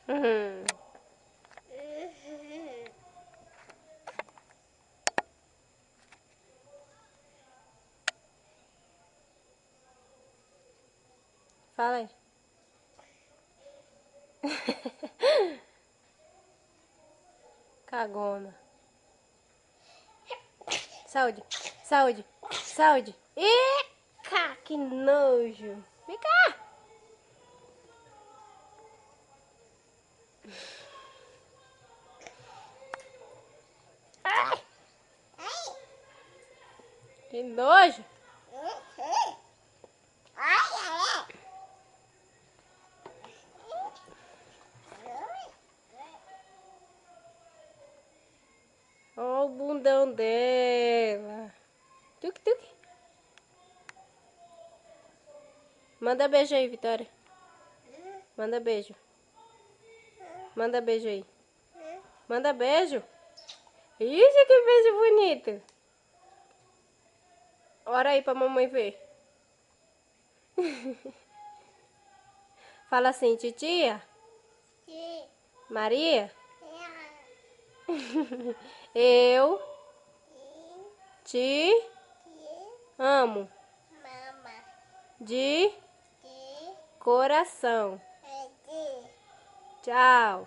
Uhum. Fala aí. Cagona. Saúde, saúde, saúde. Eca, que nojo. Vem cá. Ai, que nojo. Olha o bundão dela. Tuque, tuque. Manda beijo aí, Vitória. Manda beijo. Manda beijo aí. Manda beijo. Ixi, que beijo bonito. Ora aí pra mamãe ver. Fala assim, titia. Maria. Eu te amo. De coração. Tchau.